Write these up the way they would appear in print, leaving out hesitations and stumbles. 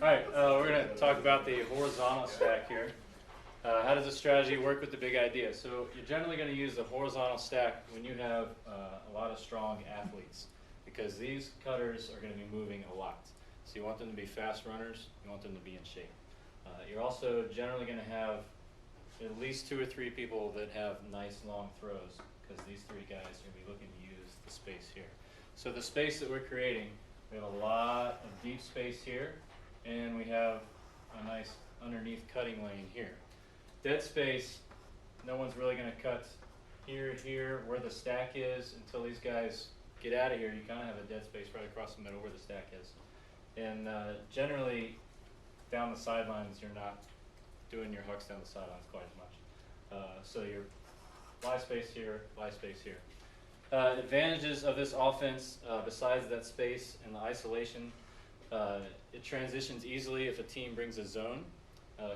Alright, we're going to talk about the horizontal stack here. How does this strategy work with the big idea? So you're generally going to use the horizontal stack when you have a lot of strong athletes, because these cutters are going to be moving a lot. So you want them to be fast runners, you want them to be in shape. You're also generally going to have at least 2 or 3 people that have nice long throws, because these 3 guys are going to be looking to use the space here. So the space that we're creating, we have a lot of deep space here, and we have a nice underneath cutting lane here. Dead space, no one's really going to cut here, where the stack is until these guys get out of here. You kind of have a dead space right across the middle where the stack is. And generally, down the sidelines, you're not doing your hooks down the sidelines quite as much. So your live space here, live space here. Advantages of this offense, besides that space and the isolation, it transitions easily if a team brings a zone,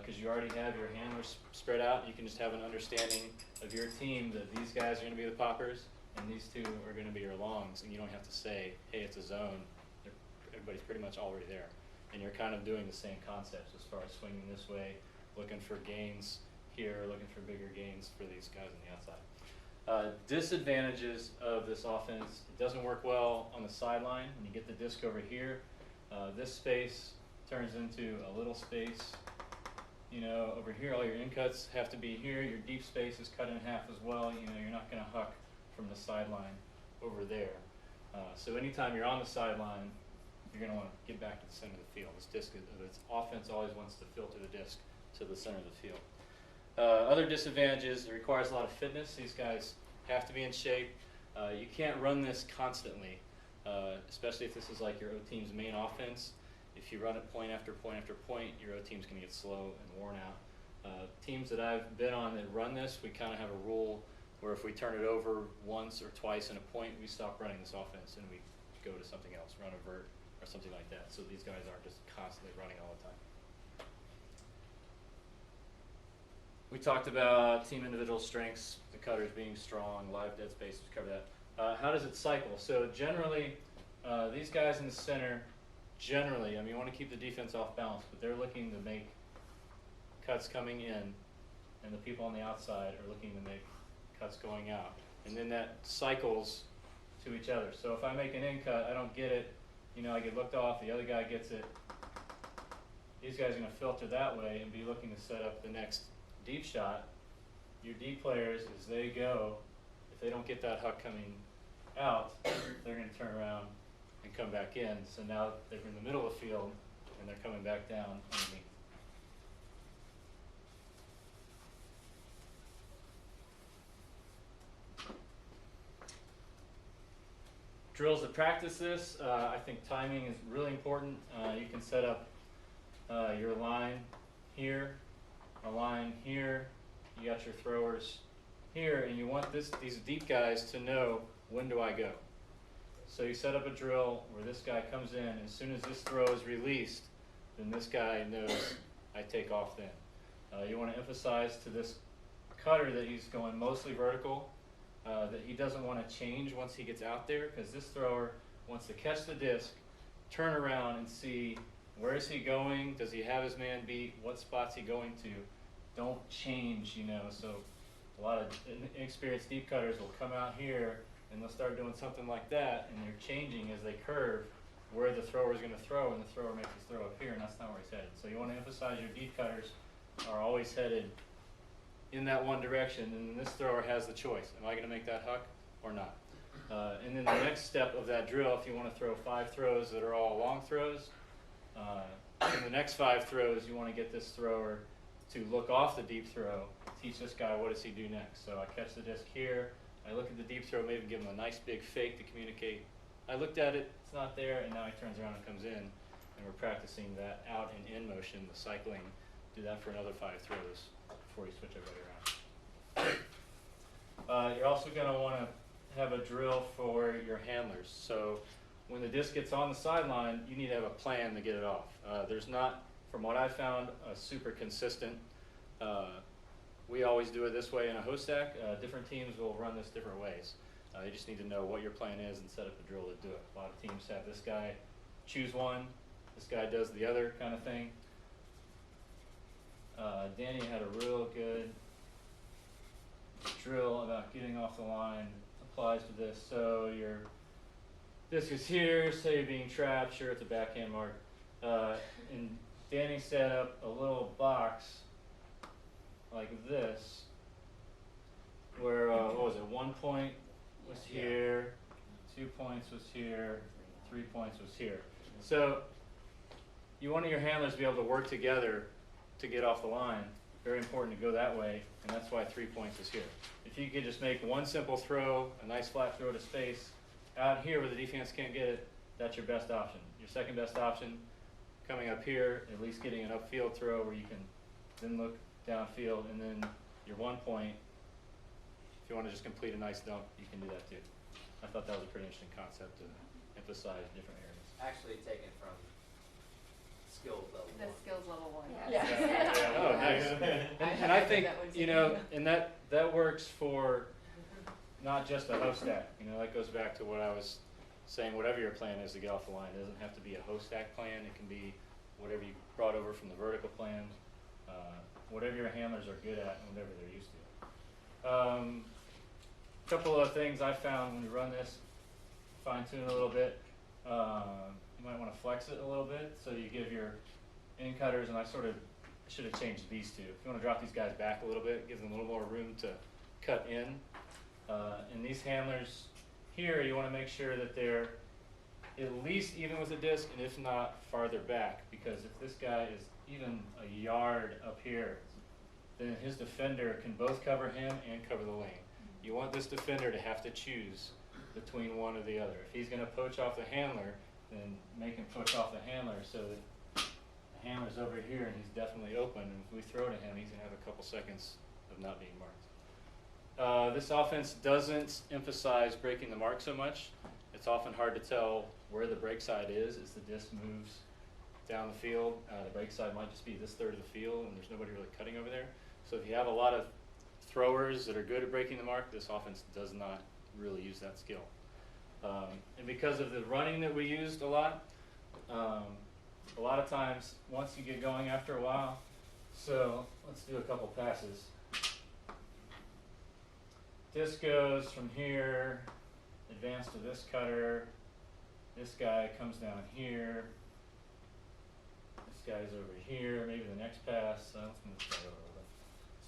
because you already have your handlers spread out. You can just have an understanding of your team that these guys are going to be the poppers and these 2 are going to be your longs, and you don't have to say, hey, it's a zone. Everybody's pretty much already there. And you're kind of doing the same concepts as far as swinging this way, looking for gains here, looking for bigger gains for these guys on the outside. Disadvantages of this offense: it doesn't work well on the sideline. When you get the disc over here, this space turns into a little space. You know, over here, all your in cuts have to be here. Your deep space is cut in half as well. You know, you're not going to huck from the sideline over there. So anytime you're on the sideline, you're going to want to get back to the center of the field. This offense always wants to filter the disc to the center of the field. Other disadvantages: it requires a lot of fitness. These guys have to be in shape. You can't run this constantly, especially if this is like your O team's main offense. If you run it point after point after point, your O team's going to get slow and worn out. Teams that I've been on that run this, we kind of have a rule where if we turn it over once or twice in a point, we stop running this offense and we go to something else, run a vert or something like that. So these guys aren't just constantly running all the time. We talked about team individual strengths, the cutters being strong, live dead space, we covered that. How does it cycle? So generally, these guys in the center, generally, I mean, you want to keep the defense off balance, but they're looking to make cuts coming in, and the people on the outside are looking to make cuts going out. And then that cycles to each other. So if I make an in cut, I don't get it, you know, I get looked off, the other guy gets it. These guys are going to filter that way and be looking to set up the next deep shot. Your deep players, as they go, if they don't get that huck coming out, they're going to turn around and come back in. So now they're in the middle of the field and they're coming back down underneath. Drills to practice this. I think timing is really important. You can set up your line here, a line here. You got your throwers here, and you want these deep guys to know, when do I go? So you set up a drill where this guy comes in. As soon as this throw is released, then this guy knows I take off then. You want to emphasize to this cutter that he's going mostly vertical, that he doesn't want to change once he gets out there, because this thrower wants to catch the disc, turn around and see where is he going, does he have his man beat, what spot's he going to. Don't change, you know. So a lot of inexperienced deep cutters will come out here and they'll start doing something like that, and they're changing as they curve where the thrower is going to throw, and the thrower makes his throw up here, and that's not where he's headed. So you want to emphasize your deep cutters are always headed in that one direction, and this thrower has the choice. Am I going to make that huck or not? And then the next step of that drill, if you want to throw 5 throws that are all long throws, in the next 5 throws, you want to get this thrower to look off the deep throw, teach this guy what does he do next. So I catch the disc here, I look at the deep throw, maybe give him a nice big fake to communicate. I looked at it, it's not there, and now he turns around and comes in, and we're practicing that out and in motion, the cycling. Do that for another 5 throws before you switch everybody around. You're also going to want to have a drill for your handlers. So when the disc gets on the sideline, you need to have a plan to get it off. There's not, from what I found, a super consistent. We always do it this way in a host stack. Different teams will run this different ways. You just need to know what your plan is and set up a drill to do it. A lot of teams have this guy choose one, This guy does the other kind of thing. Danny had a real good drill about getting off the line. Applies to this. So your disc is here, say you're being trapped, sure it's a backhand mark. And Danny set up a little box like this where, what was it, 1 point was here, 2 points was here, 3 points was here. So you want your handlers to be able to work together to get off the line. Very important to go that way, and that's why 3 points is here. If you could just make one simple throw, a nice flat throw to space, out here where the defense can't get it, that's your best option. Your second best option, coming up here, at least getting an upfield throw where you can then look downfield, and then your 1 point, if you want to just complete a nice dump, you can do that too. I thought that was a pretty interesting concept to emphasize different areas. Actually taken from skill level The 1. skills level 1. Yeah. Oh, nice. And I think, you know, and that works for not just a host stack. You know, that goes back to what I was saying, whatever your plan is to get off the line. It doesn't have to be a host stack plan. It can be whatever you brought over from the vertical plan, whatever your handlers are good at and whatever they're used to. Couple of things I found when we run this, fine tune a little bit. You might want to flex it a little bit, so you give your in cutters, and I should have changed these two. If you want to drop these guys back a little bit, give them a little more room to cut in. And these handlers here, you want to make sure that they're at least even with the disc, and if not, farther back, because if this guy is even a yard up here, then his defender can both cover him and cover the lane. You want this defender to have to choose between one or the other. If he's going to poach off the handler, then make him poach off the handler so that the handler's over here and he's definitely open, and if we throw to him, he's going to have a couple seconds of not being marked. This offense doesn't emphasize breaking the mark so much. It's often hard to tell where the break side is as the disc moves down the field. The break side might just be this third of the field and there's nobody really cutting over there. So if you have a lot of throwers that are good at breaking the mark, this offense does not really use that skill. And because of the running that we used a lot of times, once you get going after a while, so let's do a couple passes. Disc goes from here, advance to this cutter, this guy comes down here, this guy's over here, maybe the next pass, let's move this guy over a little bit.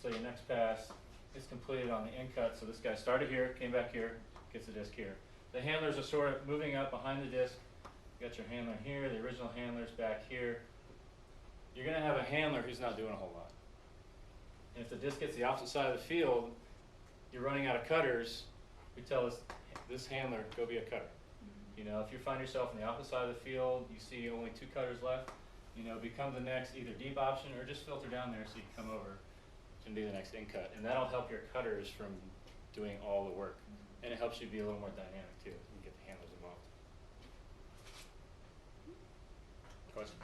So your next pass is completed on the in cut, so this guy started here, came back here, gets the disc here. The handlers are sort of moving up behind the disc. You got your handler here, the original handler's back here. You're going to have a handler who's not doing a whole lot. And if the disc gets the opposite side of the field, you're running out of cutters, we tell this handler, go be a cutter. You know, if you find yourself on the opposite side of the field, you see only 2 cutters left, you know, become the next either deep option or just filter down there so you can come over and do the next in cut. And that'll help your cutters from doing all the work. And it helps you be a little more dynamic too, and get the handlers involved. Questions?